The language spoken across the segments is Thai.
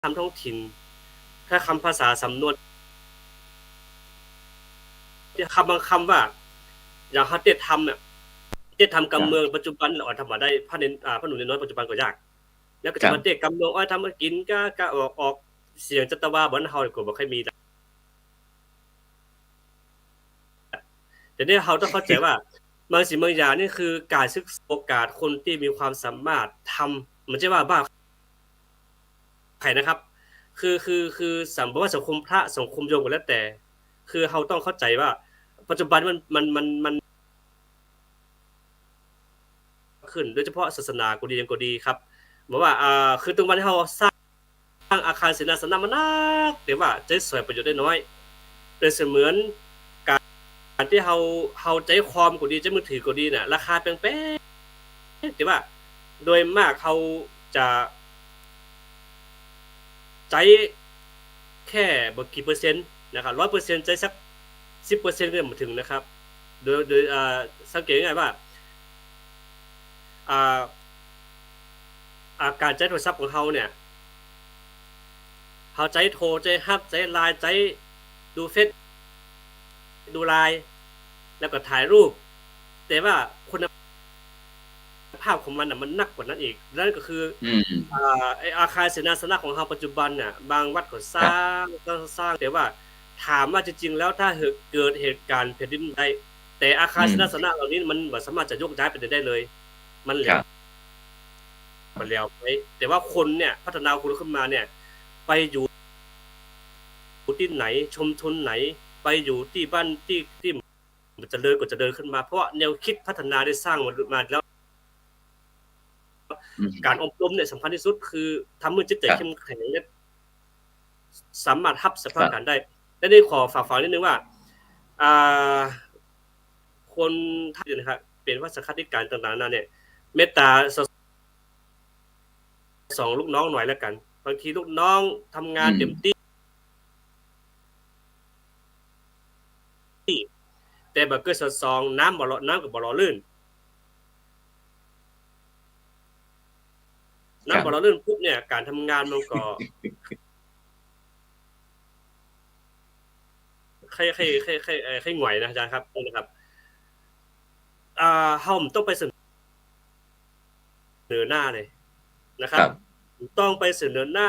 คำท้องถิ่นถ้าคำภาษาสำนวนคำบางคำว่าอย่างเขาเตี้ยทำเนี่ยเตี้ยทำกำเมืองปัจจุบันเราทำมาได้พระเนนพระหนุ่มน้อยปัจจุบันก็ยากแล้วก็จะมาเตี้ยกำเมืองอ้อยทำมากินก็ออกเสียงจัตวาบนเฮาก็บ่ค่อยมีแต่เนี่ยเราต้องเข้าใจว่าบางสิ่งบางอย่างนี่คือการศึกษาโอกาสคนที่มีความสามารถทำมันไม่ใช่ว่าบ้าใครนะครับคือสังคมว่าสังคมพระสังคมโยมก็แล้วแต่คือเราต้องเข้าใจว่าปัจจุบันมันขึ้นโดยเฉพาะศาสนาก็ดียังก็ดีครับบอกว่าคือตรงวันที่เราสร้างอาคารเสนาสนะมันนักแต่ว่าใช้สอยประโยชน์ได้น้อยเป็นเสมือนการที่เราใจความก็ดีใจมือถือก็ดีน่ะราคาแพงๆแต่ว่าโดยมากเขาจะใจแค่บ่กี่เปอร์เซ็นต์นะครับ100%ใจสัก10%ก็ยังบ่ถึงนะครับโดยสังเกตง่ายๆว่าอ่าการใช้โทรศัพท์ของเราเนี่ยเขาใจโทรใจฮับใจไลน์ใจดูเฟซดูไลน์แล้วก็ถ่ายรูปแต่ว่าคุณภาพของมันน่ะมันหนักกว่านั้นอีกนั่นก็คือไอ้อาคารเสนาสนะของเราปัจจุบันน่ะบางวัดก็สร้างแต่ว่าถามว่าจริงๆแล้วถ้าเกิดเหตุการณ์แผ่นดินไหวแต่อาคารเสนาสนะเหล่านี้มันบ่สามารถจะโยกย้ายไปไหนได้เลยมันแล้วไปแต่ว่าคนเนี่ยพัฒนาคนขึ้นมาเนี่ยไปอยู่ที่ไหนชุมชนไหนไปอยู่ที่บ้านที่มันเจริญก็จะเดินขึ้นมาเพราะแนวคิดพัฒนาได้สร้างมาแล้วการอบรมเนี่ยสำคัญที่สุดคือทำให้จิตใจเข้มแข็งและสามารถรับสภาพการได้และได้ขอฝากฝังนิดนึงว่าอ่าคนไทยนะครับเป็นว่าสังฆทิการต่างๆนั้นเนี่ยเมตตาสองลูกน้องหน่อยแล้วกันบางทีลูกน้องทำงานเต็มที่แต่แบบเกิดสองน้ำกับบ่อลื่นน้ำบ่อลื่นปุ๊บเนี่ยการทำงานมันก็ค่อยหน่วยนะอาจารย์ครับนะครับเฮาต้องไปเสนอหน้าเลยนะครับต้องไปเสนอหน้า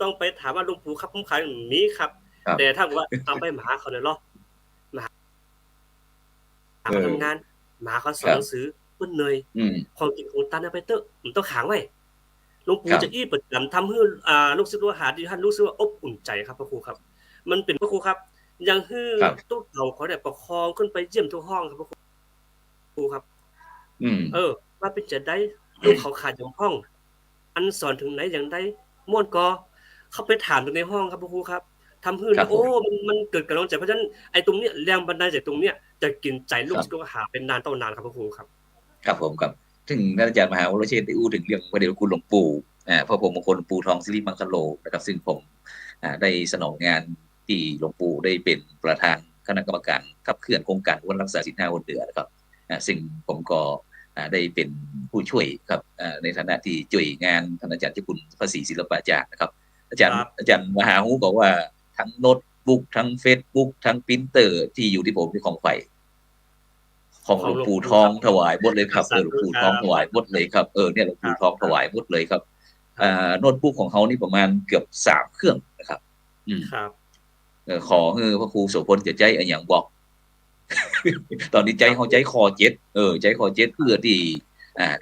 ต้องไปถามว่าหลวงปู่ครับผมขายอย่างนี้ครับแต่ถ้าบอกว่าเอาไปหาเขาเนี่ยหรอมาทำงานมาเขาสอนหนังสือเพิ่นเหนื่อยของกินของตันเอาไปเตอะมันต้องขังไว้หลวงปู่จะอี้ประจำทำให้ลูกศิษย์ลูกหาที่ท่านรู้สึกว่าอบอุ่นใจครับพระครูครับมันเป็นพระครูครับยังให้ตู้เต่าเขาได้ประคองขึ้นไปเยี่ยมทุกห้องครับพระครูครับว่าเป็นจะได้ลูกเขาขาดอย่างห้องอันสอนถึงไหนอย่างใดม่วนกอเข้าไปถามถึงในห้องครับพระครูครับทำให้โอ้มันเกิดกำลังใจเพราะฉะนั้นไอ้ตรงเนี้ยแรงบันดาลใจตรงเนี้ยจะกินใจลูกศิษย์ลูกหาเป็นนานต่อนานครับพระครูครับครับผมครับถึงท่านอาจารย์มหาวรเชษฐ์ได้อู้ถึงเรื่องพระเดชคุณหลวงปู่พระพรหมมงคลหลวงปู่ทองสิริมังคโลนะครับซึ่งผมได้สนองงานที่หลวงปู่ได้เป็นประธานคณะกรรมการขับเคลื่อนโครงการวันรักษาศีล5วันเดือนนะครับซึ่งผมก็ได้เป็นผู้ช่วยครับในฐานะที่ช่วยงานท่านอาจารย์เจ้าคุณพระศรีศิลปาจารย์นะครับอาจารย์มหาหูบอกว่าทั้งโน้ตบุ๊กทั้งเฟซบุ๊กทั้งปรินเตอร์ที่อยู่ที่ผมที่ของไฟของหลวงปู่ทองถวายหมดเลยครับหลวงปู่ทองถวายหมดเลยครับเนี่ยหลวงปู่ทองถวายหมดเลยครับโน้ตบุ๊กของเขานี่ประมาณเกือบ3 เครื่องนะครับครับขอพระครูโสพลจะใจอย่างบอกตอนนี้ใจเขาใจคอเจ็ดใจคอเจ็ดเพื่อที่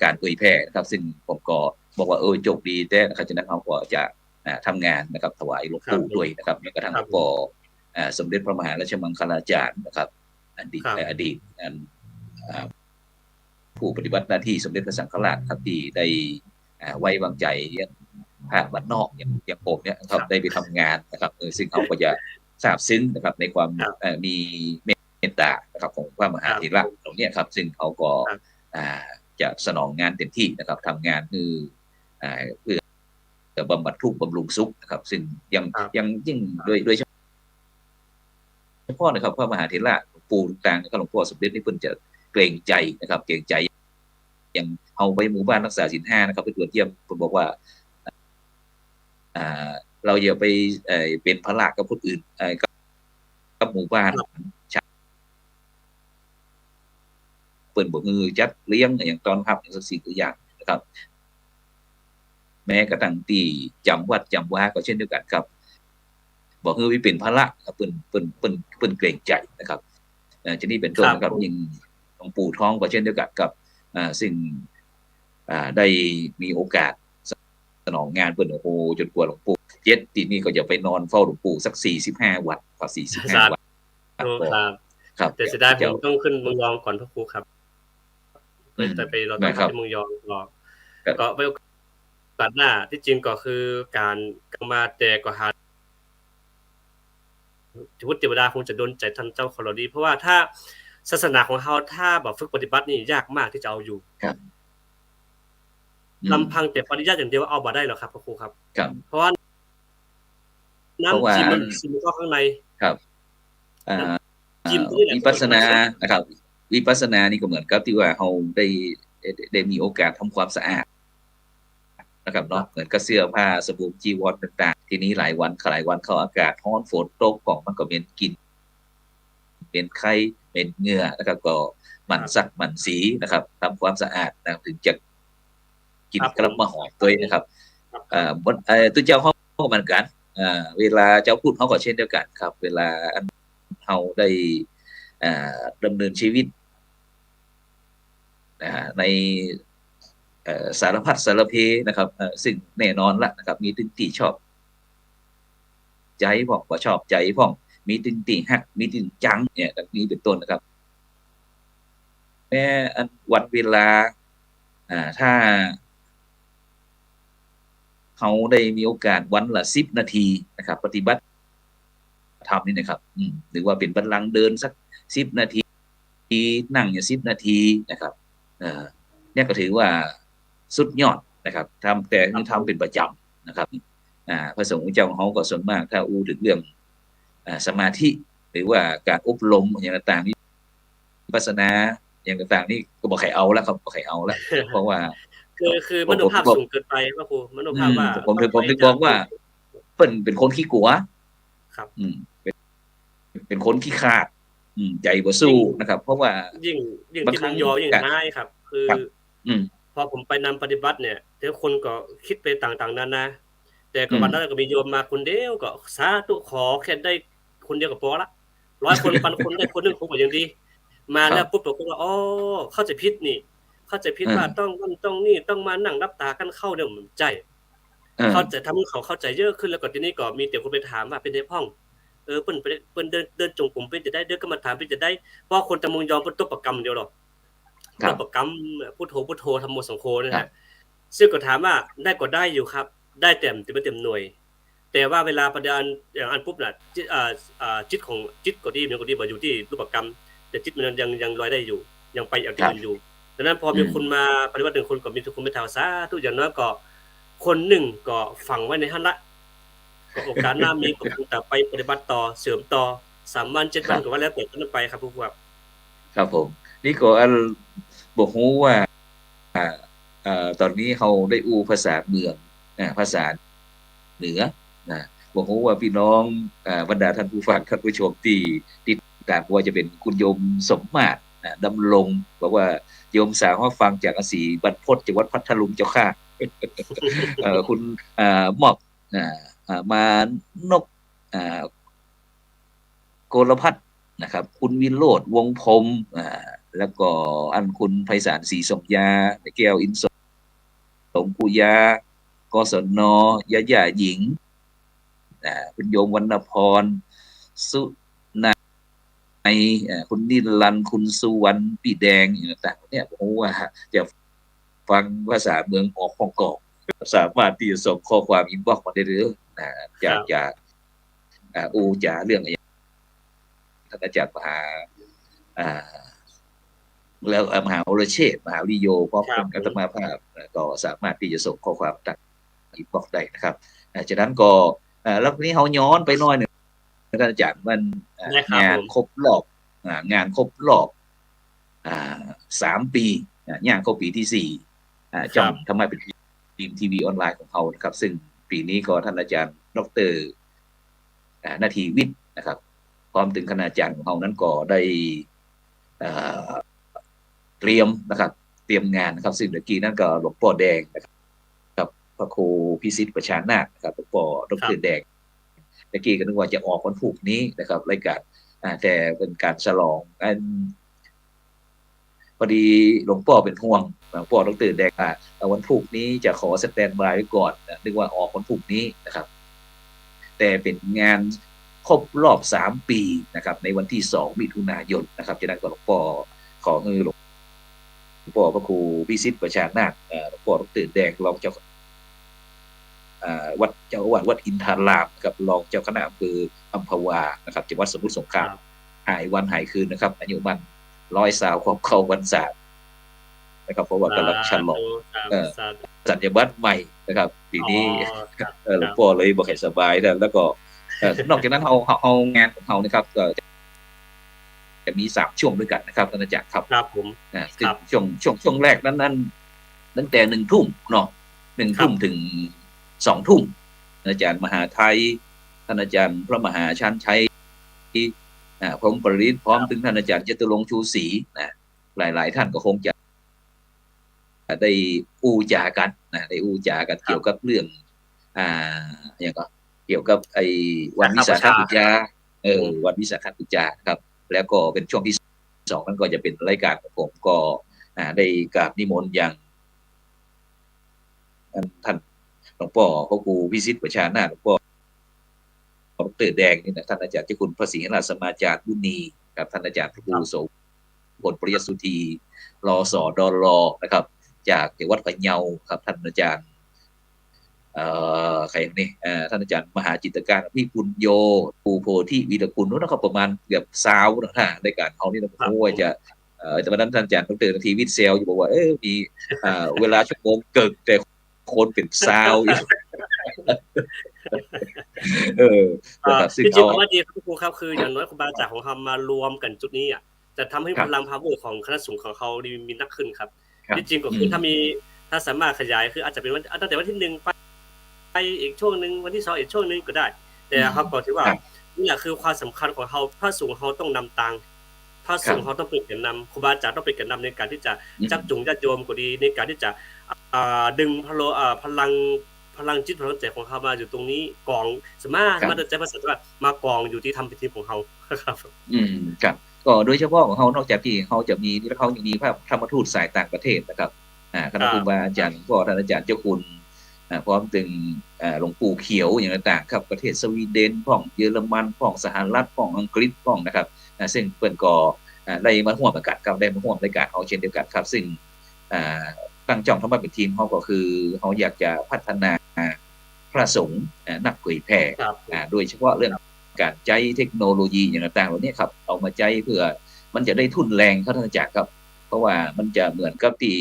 การเผยแพร่นะครับซึ่งผมก็บอกว่าโชคดีแต่นะครับฉะนั้นเขาก็จะทำงานนะครับถวายหลวงปู่ด้วยนะครับแม้กระทั่งก็สมเด็จพระมหาราชมังคลาจารย์นะครับอดีตผู้ปฏิบัติหน้าที่สมเด็จพระสังฆราชครับที่ได้ไว้วางใจอย่างภาคบ้านนอกอย่างผมเนี่ยครับได้ไปทำงานนะครับซึ่งเขาก็จะทราบซึ้งนะครับในความมีเมตตานะครับของพระมหาเถระตรงนี้ครับซึ่งเขาก็จะสนองงานเต็มที่นะครับทำงานคือเพื่อบำบัดทุกข์บำรุงสุขนะครับซึ่งยังยิ่งโดยเฉพาะนะครับพระมหาเถระหลวงปู่ต่างๆนะครับหลวงพ่อสมเด็จนี่เพิ่นจะเกรงใจนะครับเกรงใจอย่างเอาไปหมู่บ้านรักษาศีล5นะครับไปตรวจเยี่ยมผมบอกว่า อ่าเราอย่าไปเป็นภาระกับคนอื่นกับหมู่บ้านเปิดบ่มือจัดเลี้ยงอย่างตอนรับอย่างสักสิ่งตัวอย่างนะครับ แม้กระทั่งที่จำวัดจำว่าก็เช่นเดียวกันครับบอกคือวิเป็นภาระเปิ้นเกรงใจนะครับจะนี่เป็นต้นนะครับยิ่งหลวงปู่ท้องก็เช่นเดียวกันกับซึ่งได้มีโอกาสสนองงานเปิ้นโอ้โหจนกว่าหลวงปู่เจ็ดทีนี้ก็จะไปนอนเฝ้าหลวงปู่สัก45 วันพอ45 วันครับแต่เสียดายผมต้องขึ้นเมืองยองก่อนพระครูครับเพื่อจะไปรอต้อนรับที่เมืองยองก็ไปโอกาสหน้าที่จริงก็คือการมาแต่ก็หาพุทธเทวดาคงจะดลใจท่านเจ้าของเราดีเพราะว่าถ้าศาสนาของเฮาถ้าแบบฝึกปฏิบัตินี่ยากมากที่จะเอาอยู่ครับลำพังแต่ปริยัติอย่างเดียวเอาบ่ได้หรอกครับพระครูครับครับเพราะว่าน้ำจิ้มมันซึมเข้าข้างในครับวิปัสสนานะครับวิปัสสนานี่ก็เหมือนกับที่ว่าเฮาได้มีโอกาสทำความสะอาดนะครับเนาะเหมือนกับเสื้อผ้าสบู่จีวรต่างๆทีนี้หลายวันเข้าอากาศร้อนฝนตกของมันก็เป็นกลิ่นเป็นไข้เป็นเหงื่อนะครับก็หมั่นซักหมั่นสีนะครับทำความสะอาดนะถึงจะกินกลับมาหอมตัวนะครับตัวเจ้าเขาก็เหมือนกันเวลาเจ้าพูดเขาก็เช่นเดียวกันครับเวลาเขาได้ดำเนินชีวิตในสารพัดสารเพนะครับซึ่งแน่นอนละนะครับมีตึงตีชอบใจพ่องว่าชอบใจพ่องมีตึงตีฮักมีตึงจังเนี่ยแบบนี้เป็นต้นนะครับแม้วันเวลาถ้าเขาได้มีโอกาสวันละ10 นาทีนะครับปฏิบัติธรรมนี่นะครับหรือว่าเป็นบัลลังก์เดินสัก10 นาทีนั่งอยู่10 นาทีนะครับเนี่ยก็ถือว่าสุดยอดนะครับทำแต่นี่ทำเป็นประจำนะครับพระสงฆ์เจ้าเขาก็ส่วนมากถ้าอู้ถึงเรื่องสมาธิหรือว่าการอบรมอย่างต่างๆนี่วิปัสสนาอย่างต่างๆนี่ก็บอกใครเอาแล้วครับบอกใครเอาแล้วเพราะว่าคือมโนภาพสูงเกินไปครับครูมโนภาพว่าผมถึงบอกว่าเป็นคนขี้กลัวครับเป็นคนขี้ขาดใจบ่สู้นะครับเพราะว่ายิ่งที่มันยอยิ่งง่ายครับคือพอผมไปนำปฏิบัติเนี่ยแต่คนก็คิดไปต่างๆนานาแต่ก็วันนั้นก็มีโยมมาคนเดียวก็สาธุขอแค่ได้คนเดียวก็พอละ100 คน1,000 คนได้คนนึงคงก็ยังดีมาแล้วปุ๊บก็ว่าอ๋อเข้าใจผิดนี่เข้าใจผิดว่าต้องนี่ต้องมานั่งรับตากันเข้าเนี่ยมันใจเขาจะทำให้เขาเข้าใจเยอะขึ้นแล้วก็ทีนี้ก็มีแต่คนไปถามว่าเป็นไดพ่องเปิ้นเดินจงกรมเพิ่นจะได้เดินกรรมฐานเพิ่นจะได้เพราะคนตะมุงยอมเพิ่นตบประกรรมเดียวหรอกตบประกรรมพุทโธธัมโมสังโฆนะฮะซึ่งก็ถามว่าได้ก็ได้อยู่ครับได้เต็มหน่วยแต่ว่าเวลาประดานอย่างอันปุ๊บน่ะจิตของจิตก็ดีมันก็ดีบ่อยู่ที่รูปกรรมแต่จิตมันยังลอยได้อยู่ยังไปอย่างอื่นอยู่ดังนั้นพอมีคนมาปฏิบัติ1 คนก็มีทุกคนไปถามสาธุอย่างน้อยก็คนหนึ่งก็ฝังไว้ในหั่นละก็โอกาสหน้ามีก็คงจะไปปฏิบัติต่อเสริมต่อ3 วัน 7 วันก็ว่าแล้วแต่กันไปครับผู้ครับครับผมนี่ก็บ่ฮู้ว่าตอนนี้เขาได้อู้ภาษาเมืองภาษาเหนือนะบ่ฮู้ว่าพี่น้องบรรดาท่านผู้ฟังท่านผู้ชมที่ติดตามว่าจะเป็นคุณโยมสมมาตรดำรงบอกว่าโยมสาวมาฟังจากอสีบรรพตจังหวัดพัทลุงเจ้าค่ะคุณหมอกมานกโกลพัฒน์นะครับคุณวิโรจน์วงพรมแล้วก็คุณไพศาลศรีสมยาแก้วอินสมกุยากศนย่าหญิงคุณโยมวรรณพรสุนัยคุณนิรันดร์คุณสุวรรณปีแดงต่างๆเนี่ยผมว่าจะฟังภาษาเมืองออกของกอกสามารถที่จะส่งข้อความอินบ็อกซ์มาได้เลยจากจะเรื่องอะไรท่านอาจารย์มหาแล้วมหาโอรเชษฐ์มหาวิโยพร้อมกับอาตมาภาพก็สามารถที่จะส่งข้อความต่างอินบ็อกซ์ได้นะครับจากนั้นก็แล้วนี้เขาย้อนไปหน่อยหนึ่งท่านอาจารย์มันงานครบรอบ3 ปีย่างเข้าปีที่4จำทำไมเป็นทีมทีวีออนไลน์ของเขานะครับซึ่ง ปีนี้ก็ท่านอาจารย์ดรนาทีวิทย์นะครับพร้อมถึงคณาจารย์ของเรานั้นก็ได้เตรียมนะครับเตรียมงานนะครับซึ่งเมื่อกี้นั่นก็หลวงพ่อแดงนะครับพระครูพิสิทธิ์ประชานาถนะครับหลวงพ่อดรแดงเมื่อกี้ก็นึกว่าจะออกวันพุธนี้นะครับรายการแต่เป็นการฉลองพอดีหลวงพ่อเป็นห่วงหลวงพ่อดรแดงวันพุธนี้จะขอสแตนบายไว้ก่อนนึกว่าออกวันพุธนี้นะครับแต่เป็นงานครบรอบ3 ปีนะครับในวันที่2 มิถุนายนนะครับจะนั้นก็หลวงพ่อขอหลวงพ่อพระครูพิสิทธิ์ประชานาถหลวงพ่อดรแดงรองเจ้าวัดเจ้าอาวาสวัดอินทารามกับรองเจ้าคณะอำเภออัมพวานะครับจังหวัดสมุทรสงครามหายวันหายคืนนะครับอายุมัน100 ความเข้าพรรษานะครับเพราะว่ากำลังฉลองสัญญบัตรใหม่นะครับปีนี้หลวงพ่อเลยบอกให้สบายแล้วก็นอกจากนั้นเอางานของเรานะครับก็จะมี3 ช่วงด้วยกันนะครับท่านอาจารย์ครับผมช่วงแรกนั้นตั้งแต่1 ทุ่มเนาะ1 ทุ่มถึง2 ทุ่มอาจารย์มหาไทยท่านอาจารย์พระมหาชันชัยพงศ์ปริศพร้อมถึงท่านอาจารย์จตุรงค์ชูศรีหลายท่านก็คงจะได้อู้จากันได้อู้จากันเกี่ยวกับเรื่องอย่างก็เกี่ยวกับไอ้วันวิสาขบูชาวันวิสาขบูชาครับแล้วก็เป็นช่วงที่2นั้นก็จะเป็นรายการของผมก็ได้กราบนิมนต์อย่างท่านหลวงพ่อพระครูพิสิทธิ์ประชานาถหลวงพ่อดรแดงนี่นะท่านอาจารย์เจ้าคุณพระศรีราชสมาจารย์บุญนีครับท่านอาจารย์พระครูโสพลปริยสุธีรสดรนะครับจากวัดพะเยาครับท่านอาจารย์ใครนี่ท่านอาจารย์มหาจิตรการพี่ปุญโยปูโพธิวีรกุลนู้นนะครับประมาณเกือบ20นะในการเอานี่เราโอ้ยจะแต่วันนั้นท่านอาจารย์ดรนาทีวิทย์เซลอยู่บอกว่ามีเวลาชั่วโมงเกิดแต่คนเป็น20อยู่จริงๆว่าดีครับครูครับคืออย่างน้อยครูบาอาจารย์ของเรามารวมกันจุดนี้จะทำให้พลังพาวเวอร์ของคณะสงฆ์ของเขามีนักขึ้นครับจริงๆก็คือถ้าสามารถขยายคืออาจจะเป็นวันตั้งแต่วันที่1ไปอีกช่วงนึงวันที่2อีกช่วงนึงก็ได้แต่เขาก็ถือว่านี่แหละคือความสำคัญของเขาพระสงฆ์เขาต้องนำตังพระสงฆ์เขาต้องเป็นแกนนำครูบาอาจารย์ต้องเป็นแกนนำในการที่จะจักจูงญาติโยมก็ดีในการที่จะดึงพลังจิตพลังใจของเขามาอยู่ตรงนี้กองสามารถใจภาษาว่ามากองอยู่ที่ทำพิธีของเขาครับครับก็โดยเฉพาะของเขานอกจากที่เขาจะมีเขายังมีพระธรรมทูตสายต่างประเทศนะครับคณะครูบาอาจารย์ก็ท่านอาจารย์เจ้าคุณพร้อมถึงหลวงปู่เขียวอย่างต่างๆครับประเทศสวีเดนพ้องเยอรมันพ้องสหรัฐพ้องอังกฤษพ้องนะครับซึ่งเปิ้นก็ได้มาร่วมกันครับได้มาร่วมรายการเขาเช่นเดียวกันครับซึ่งตั้งจ้องทำมาเป็นทีมเขาก็คือเขาอยากจะพัฒนาพระสงฆ์นักเผยแผ่โดยเฉพาะเรื่องการใช้เทคโนโลยีอย่างต่างๆเหล่านี้ครับเอามาใช้เพื่อมันจะได้ทุนแรงครับท่านอาจารย์ครับเพราะว่ามันจะเหมือนกับที่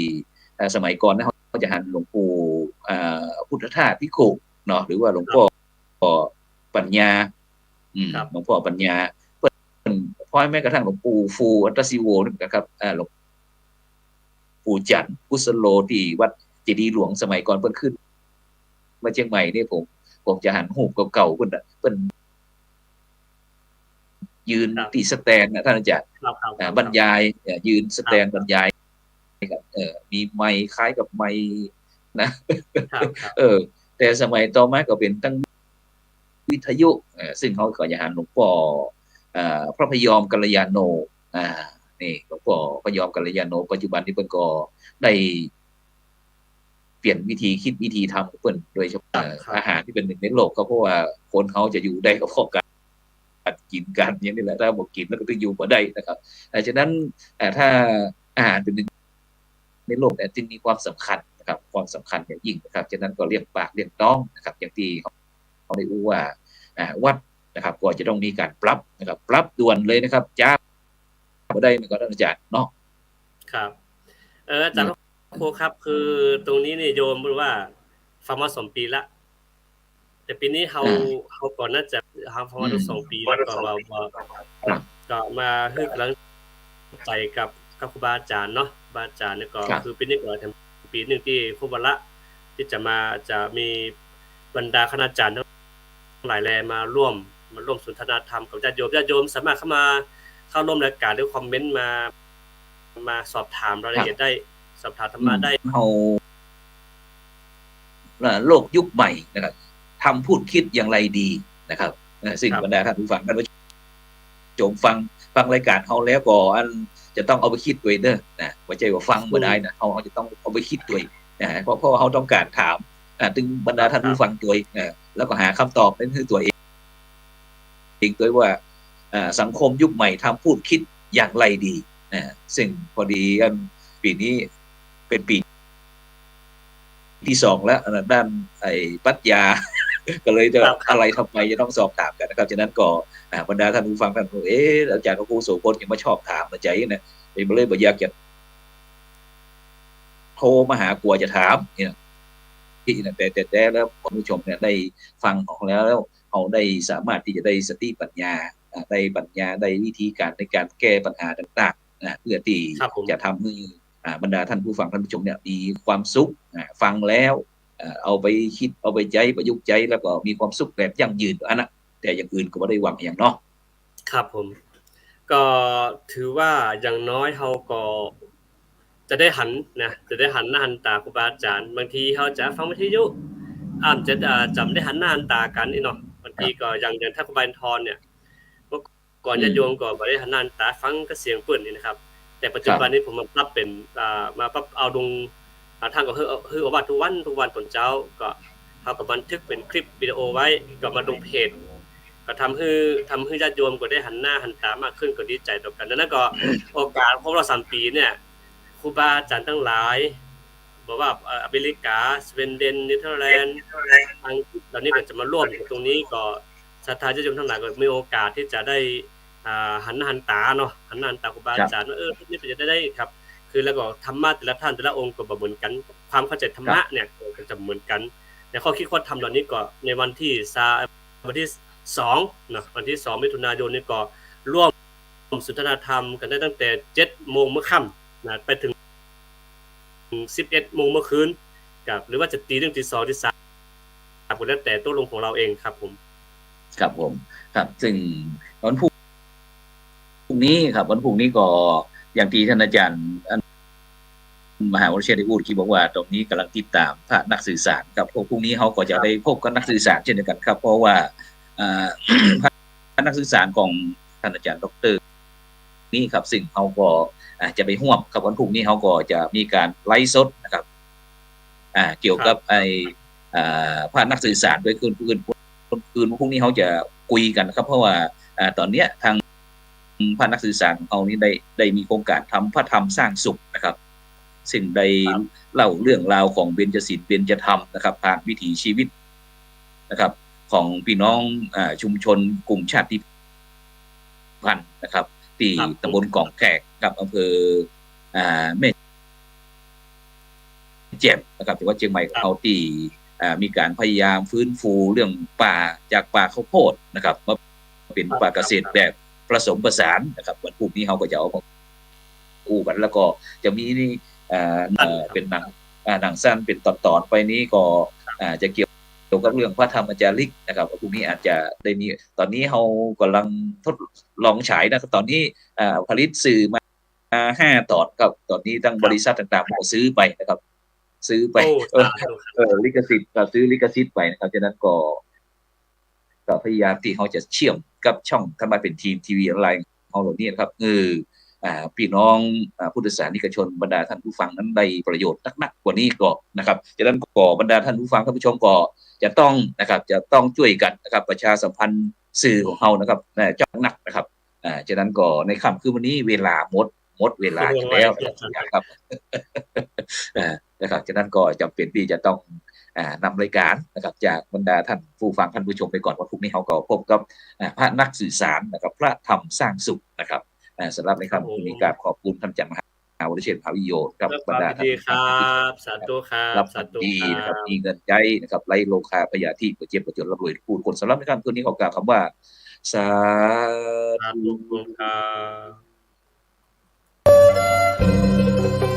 สมัยก่อนนะเขาจะหันหลวงปู่พุทธทาสพิขุเนาะหรือว่าหลวงพ่อปัญญาหลวงพ่อปัญญาพ่อแม่กระทั่งหลวงปู่ฟูอัตตสิโวนะครับหลวงปู่จันทร์กุศโลที่วัดเจดีย์หลวงสมัยก่อนเพิ่นขึ้นมาเชียงใหม่นี่ผมจะหันรูปเก่าๆเพิ่นยืนที่สแตนนะท่านอาจารย์บรรยายยืนสแตนบรรยายครับมีไมค์คล้ายกับไมค์นะแต่สมัยต่อมาก็เป็นตั้งวิทยุซึ่งเขาก็จะหันหลวงพ่อพระพยอมกัลยาโนนี่หลวงพ่อพยอมกัลยาโนปัจจุบันนี้เพิ่นก็ได้เปลี่ยนวิธีคิดวิธีทำเพิ่นโดยเฉพาะอาหารที่เป็นหนึ่งในโลกก็เพราะว่าคนเขาจะอยู่ได้ก็เพราะการกินกันอย่างนี้แหละถ้าบอกกินแล้วก็ต้องอยู่บ่ได้นะครับฉะนั้นถ้าอาหารเป็นหนึ่งในโลกเนี่ยจึงมีความสำคัญนะครับความสำคัญอย่างยิ่งนะครับฉะนั้นก็เลี้ยงปากเลี้ยงท้องนะครับอย่างที่เขาได้รู้ว่าวัดนะครับก็จะต้องมีการปรับนะครับปรับด่วนเลยนะครับจ้าบ่ได้มันก็ท่านอาจารย์เนาะครับอาจารย์ครูครับคือตรงนี้เนี่ยโยมรู้ว่าฟังมา2 ปีละแต่ปีนี้เขาก่อนน่าจะฟังมาตั้ง2 ปีแล้วก็มาให้กำลังใจกับครูบาอาจารย์เนาะครูบาอาจารย์นี่ก็คือปีนี้ก็ทำปีนึงที่ครูบาละที่จะมี บรรดาคณาจารย์ทั้งหลายแลมาร่วมสนทนาธรรมกับญาติโยมสามารถเข้าร่วมรายการด้วยคอมเมนต์มาสอบถามรายละเอียดได้สอบถามธรรมะได้เฮาโลกยุคใหม่นะครับทำพูดคิดอย่างไรดีนะครับซึ่งบรรดาท่านผู้ฟังท่านผู้ชมฟังรายการเฮาแล้วก็อันจะต้องเอาไปคิดด้วยเด้อนะบ่ใช่ว่าฟังบ่ได้นะเฮาจะต้องเอาไปคิดด้วยนะเพราะเฮาต้องการถามถึงบรรดาท่านผู้ฟังด้วยแล้วก็หาคำตอบเป็นตัวเองด้วยว่าสังคมยุคใหม่ทำพูดคิดอย่างไรดีซึ่งพอดีปีนี้เป็นปีที่2แล้วด้านปรัชญาก็เลยจะอะไรทำไมจะต้องสอบถามกันนะครับฉะนั้นก็บรรดาท่านผู้ฟังท่านอาจารย์ครูโสพลยังมาชอบถามมาใจนะเลยบ่อยากจะโทรมาหากลัวจะถามเนี่ยแต่แล้วผู้ชมเนี่ยได้ฟังของแล้วเขาได้สามารถที่จะได้สติปัญญาได้วิธีการในการแก้ปัญหาต่างๆเพื่อที่จะทำให้บรรดาท่านผู้ฟังท่านผู้ชมเนี่ยมีความสุขฟังแล้วเอาไปคิดเอาไปใจประยุกต์ใจแล้วก็มีความสุขแบบยั่งยืนอันนะแต่อย่างอื่นก็ไม่ได้หวังอย่างเนาะครับผมก็ถือว่าอย่างน้อยเราก็จะได้หันหน้าหันตาครูบาอาจารย์บางทีเขาจะฟังวิทยุจะจำได้หันหน้าหันตากันนี่เนาะบางทีก็อย่างท่านครูบาอินทร์เนี่ยเมื่อก่อนญาติโยมก็บ่ได้หันหน้าหันตาฟังก็เสียงเปิ้นนี่นะครับแต่ปัจจุบันนี้ผมมาปรับเป็นมาปรับเอาลงทางก็คือว่าทุกวันตอนเช้าก็เฮาก็บันทึกเป็นคลิปวิดีโอไว้ก็มาลงเพจก็ทำให้ญาติโยมก็ได้หันหน้าหันตามากขึ้นก็ดีใจต่อกันแล้วก็โอกาสครบรอบ3ปีเนี่ยครูบาอาจารย์ทั้งหลายบอกว่าอเมริกาสวีเดนเนเธอร์แลนด์อังกฤษตอนนี้ก็จะมาร่วมตรงนี้ก็ศรัทธาญาติโยมทั้งหลายก็มีโอกาสที่จะได้หันหน้าหันตาเนาะหันหน้าหันตาครูบาอาจารย์ว่านี่เป็นจะได้ครับคือแล้วก็ธรรมะแต่ละท่านแต่ละองค์ก็บ่เหมือนกันความเข้าใจธรรมะเนี่ยก็จะเหมือนกันแต่ข้อคิดข้อธรรมเหล่านี้ก็ในวันที่2เนาะวันที่2มิถุนายนนี้ก็ร่วมสนทนาธรรมกันได้ตั้งแต่ 7:00 นมื้อค่ำนะไปถึง 11:00 นมื้อคืนกับหรือว่าจะตี 1 ตี 2 ตี 3ก็แล้วแต่ตัวลงของเราเองครับผมครับซึ่งวันพรุ่งนี้ครับวันพรุ่งนี้ก็อย่างที่ท่านอาจารย์มหาวชิรได้พูดที่บอกว่าตรงนี้กำลังติดตามพระนักสื่อสารครับพรุ่งนี้เขาก็จะได้พบกับนักสื่อสารเช่นเดียวกันครับเพราะว่าพระนักสื่อสารของท่านอาจารย์ดร.นี่ครับซึ่งเขาก็จะไปร่วมครับวันพรุ่งนี้เขาก็จะมีการไลฟ์สดนะครับเกี่ยวกับพระนักสื่อสารด้วยคืนพรุ่งนี้เขาจะคุยกันครับเพราะว่าตอนเนี้ยทางพระนักสื่อสารของเขานี้ได้มีโครงการทำพระธรรมสร้างสุขนะครับซึ่งได้เล่าเรื่องราวของเบญจศีลเบญจธรรมนะครับผ่านวิถีชีวิตนะครับของพี่น้องชุมชนกลุ่มชาติพันธุ์นะครับที่ตำบลเกาะแขกกับอำเภอแม่แจ่มนะครับจังหวัดเชียงใหม่ของเขาที่มีการพยายามฟื้นฟูเรื่องป่าจากป่าข้าวโพดนะครับมาเป็นป่าเกษตรแบบผสมผสานนะครับวันพรุ่งนี้เขาก็จะเอามาอู้กันแล้วก็จะมีเป็นหนังสั้นเป็นตอนๆไปนี้ก็จะเกี่ยวกับเรื่องพระธรรมจาริกนะครับพรุ่งนี้อาจจะได้มีตอนนี้เขากำลังทดลองฉายนะครับตอนนี้ผลิตสื่อมา5 ตอนครับตอนนี้ทั้งบริษัทต่างๆก็ซื้อไปนะครับซื้อไปลิขสิทธิ์ก็ซื้อลิขสิทธิ์ไปนะครับฉะนั้นก็พยายามที่เขาจะเชื่อมกับช่องทำมาเป็นทีมทีวีออนไลน์ของเราเนี่ยนะครับพี่น้องพุทธศาสนิกชนบรรดาท่านผู้ฟังนั้นได้ประโยชน์นักกว่านี้ก็นะครับฉะนั้นก็บรรดาท่านผู้ฟังท่านผู้ชมก็จะต้องนะครับจะต้องช่วยกันนะครับประชาสัมพันธ์สื่อของเรานะครับจ้องนักนะครับฉะนั้นก็ในค่ำคืนวันนี้เวลาหมดเวลาแล้วนะครับนะครับฉะนั้นก็จำเป็นที่จะต้องนำรายการนะครับจากบรรดาท่านผู้ฟังท่านผู้ชมไปก่อนวันพรุ่งนี้เขาก็พบกับพระนักสื่อสารนะครับพระธรรมสร้างสุขนะครับสำหรับในคำนี้การขอบคุณท่านอาจารย์มหาวรเชษฐ์ภาวิโยกับบรรดาท่านครับสาธุครับสาธุนะครับมีเงินใจนะครับไร้โลคาพยาธิประเจ็บประจนร่ำรวยพูดคนสำหรับในคำคืนนี้ขอกล่าวคำว่าสาธุครับ